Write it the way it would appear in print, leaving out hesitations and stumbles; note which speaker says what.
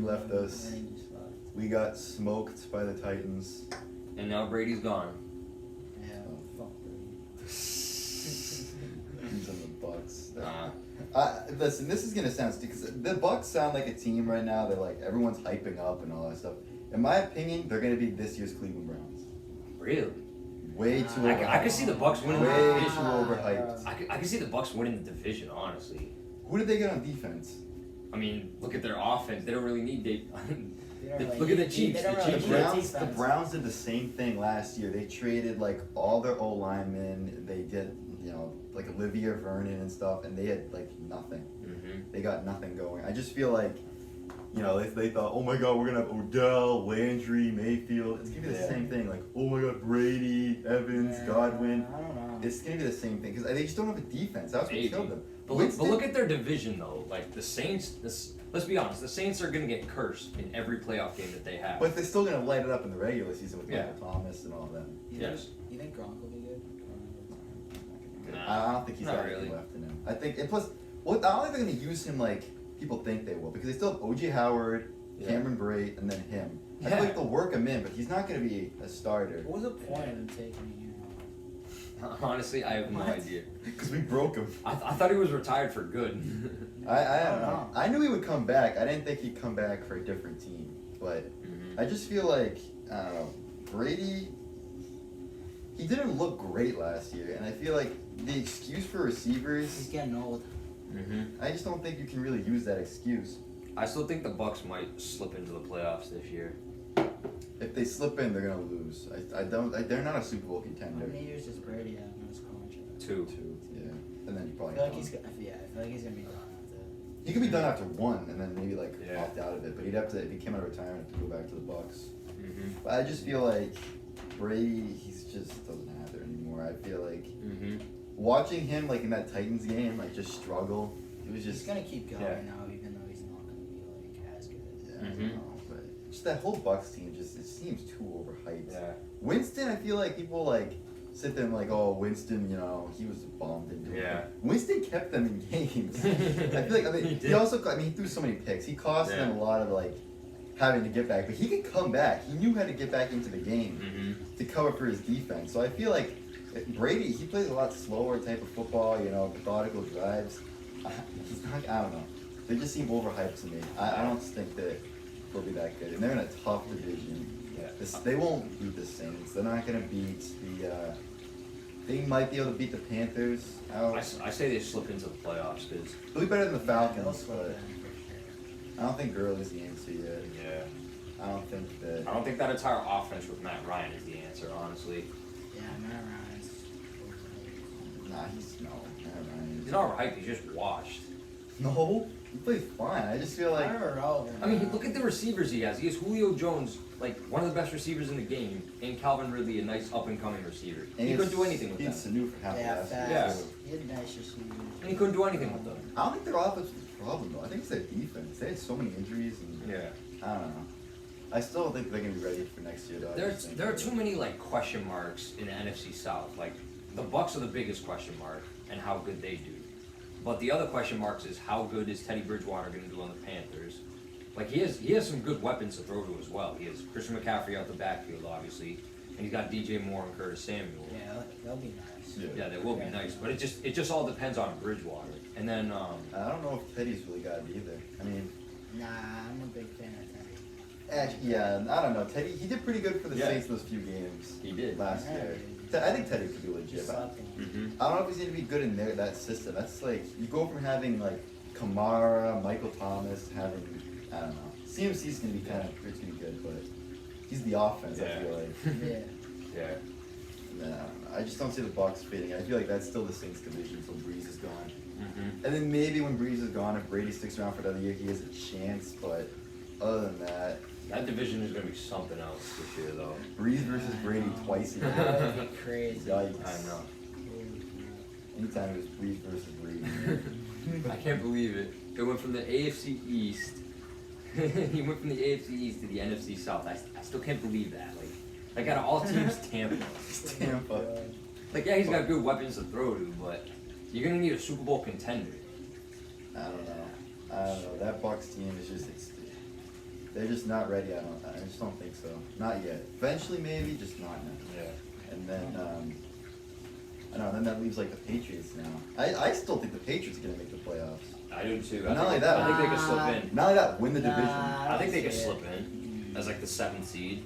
Speaker 1: left us. We got smoked by the Titans.
Speaker 2: And now Brady's gone.
Speaker 3: Yeah, fuck Brady.
Speaker 1: He's on the Bucks.
Speaker 2: Nah.
Speaker 1: Listen, this is gonna sound stupid because the Bucks sound like a team right now. They're like everyone's hyping up and all that stuff. In my opinion, they're gonna be this year's Cleveland Browns.
Speaker 2: Really?
Speaker 1: Way too. Overhyped.
Speaker 2: I could see the Bucks winning the
Speaker 1: Way
Speaker 2: division.
Speaker 1: too overhyped.
Speaker 2: I could see the Bucks winning the division, honestly.
Speaker 1: Who did they get on defense?
Speaker 2: I mean, look at their offense. They don't really need
Speaker 3: Really
Speaker 2: look at the Chiefs.
Speaker 1: The Browns did the same thing last year. They traded like all their O linemen. They did, like Olivia Vernon and stuff, and they had like nothing.
Speaker 2: Mm-hmm.
Speaker 1: They got nothing going. I just feel like, they thought, oh my God, we're gonna have Odell, Landry, Mayfield. It's gonna be the same thing. Like, oh my God, Brady, Evans, Godwin.
Speaker 3: I don't know.
Speaker 1: It's gonna be the same thing because they just don't have a defense. That's what killed them.
Speaker 2: But look at their division though. Like the Saints. Let's be honest. The Saints are gonna get cursed in every playoff game that they have.
Speaker 1: But they're still gonna light it up in the regular season with
Speaker 2: Yeah.
Speaker 1: Michael Thomas and all of them.
Speaker 2: Yes.
Speaker 3: You think Gronk will be good?
Speaker 1: I don't think he's got anything left in him. I think, and plus, I don't think they're going to use him like people think they will because they still have O.J. Howard, Cameron Brate, and then him. I feel like they'll work him in, but he's not going to be a starter.
Speaker 3: What was the point of him taking a year off?
Speaker 2: Honestly, I have no idea.
Speaker 1: Because we broke him.
Speaker 2: I thought he was retired for good.
Speaker 1: I don't know. I knew he would come back. I didn't think he'd come back for a different team. But I just feel like, Brady, he didn't look great last year. And I feel like the excuse for receivers,
Speaker 3: He's getting old.
Speaker 1: I just don't think you can really use that excuse.
Speaker 2: I still think the Bucks might slip into the playoffs this year.
Speaker 1: If they slip in, they're gonna lose. They're not a Super Bowl contender.
Speaker 3: How many years does Brady have in his contract?
Speaker 2: 2.
Speaker 1: Yeah, and then you
Speaker 3: I
Speaker 1: probably.
Speaker 3: feel like he's gonna be done after.
Speaker 1: He could be done after one, and then maybe
Speaker 2: Yeah.
Speaker 1: opt out of it. But he'd have to, if he came out of retirement, have to go back to the Bucks.
Speaker 2: Mm-hmm.
Speaker 1: But I just feel like Brady, he's just doesn't have it anymore. I feel like watching him like in that Titans game, like just struggle. It was just.
Speaker 3: He's gonna keep going now, even though he's not gonna be like as good.
Speaker 1: Yeah, I don't know, but just that whole Bucks team, it seems too overhyped.
Speaker 2: Yeah.
Speaker 1: Winston, I feel like people like sit there and like, oh, Winston, he was bombed into it.
Speaker 2: Yeah.
Speaker 1: Winston kept them in games. I feel like he also, he threw so many picks. He cost them a lot of like having to get back, but he could come back. He knew how to get back into the game to cover for his defense. So I feel like Brady, he plays a lot slower type of football, methodical drives. He's not, I don't know. They just seem overhyped to me. I don't think that they'll be that good. And they're in a tough division. They won't beat the Saints. They're not going to beat the. They might be able to beat the Panthers.
Speaker 2: I say they slip into the playoffs because
Speaker 1: they'll be better than the Falcons,
Speaker 3: They'll slip
Speaker 1: but
Speaker 3: in for sure.
Speaker 1: I don't think Gurley's the answer yet.
Speaker 2: yeah.
Speaker 1: I don't think
Speaker 2: that entire offense with Matt Ryan is the answer, honestly.
Speaker 3: Yeah, Matt Ryan's.
Speaker 1: Nah, he's no.
Speaker 2: He's not right. He's just washed.
Speaker 1: No, he plays fine. I just feel like.
Speaker 3: I don't know.
Speaker 2: I mean, look at the receivers he has. He has Julio Jones, like one of the best receivers in the game, and Calvin Ridley, a nice up-and-coming receiver.
Speaker 1: And
Speaker 2: He couldn't do anything with
Speaker 1: He
Speaker 2: them.
Speaker 1: had Sanu for half the
Speaker 3: Yeah,
Speaker 1: last year.
Speaker 3: fast.
Speaker 1: too.
Speaker 3: He had nice receivers.
Speaker 2: And he couldn't do anything with them.
Speaker 1: I don't think their offense was the problem though. I think it's their defense. They had so many injuries and
Speaker 2: Yeah.
Speaker 1: I don't know. I still think they're gonna be ready for next year though.
Speaker 2: There are too many like question marks in the NFC South. Like the Bucks are the biggest question mark and how good they do. But the other question marks is how good is Teddy Bridgewater going to do on the Panthers? Like he has some good weapons to throw to as well. He has Christian McCaffrey out the backfield, obviously, and he's got DJ Moore and Curtis Samuel.
Speaker 3: Yeah, they'll be nice.
Speaker 2: Yeah, they will be nice, but it just all depends on Bridgewater. And then
Speaker 1: I don't know if Teddy's really got it either. I mean,
Speaker 3: Nah, I'm a big fan of Teddy.
Speaker 1: actually, yeah, I don't know. Teddy, he did pretty good for the Saints in those few games.
Speaker 2: He did
Speaker 1: last
Speaker 3: Yeah,
Speaker 1: year.
Speaker 3: he
Speaker 1: I think Teddy could be legit. But I don't know if he's gonna be good in that system. That's like you go from having like Kamara, Michael Thomas, having I don't know. CMC's gonna be it's gonna be good, but he's the offense. I feel like.
Speaker 3: Yeah.
Speaker 2: yeah.
Speaker 1: I just don't see the Bucks fading. I feel like that's still the Saints division until Breeze is gone. And then maybe when Breeze is gone, if Brady sticks around for another year, he has a chance. But other than that,
Speaker 2: That division is going to be something else this year, though.
Speaker 1: Breeze versus Brady twice a year.
Speaker 3: That would be crazy.
Speaker 1: Yikes.
Speaker 2: I know.
Speaker 1: Anytime it was Breeze versus Breeze.
Speaker 2: I can't believe it. It went from the AFC East. He went from the AFC East to the NFC South. I still can't believe that. Like out of all teams, Tampa.
Speaker 1: Tampa.
Speaker 2: Like, yeah, he's got good weapons to throw to, but you're going to need a Super Bowl contender.
Speaker 1: I don't know. That Bucks team is just They're just not ready. I just don't think so. Not yet. Eventually, maybe, just not now.
Speaker 2: Yeah.
Speaker 1: And then, I don't know. Then that leaves like the Patriots now. I still think the Patriots are gonna make the playoffs.
Speaker 2: I do too.
Speaker 1: Not only that,
Speaker 2: I think they could slip in.
Speaker 1: Not only that, win the division.
Speaker 2: I think they could slip in as like the 7th seed.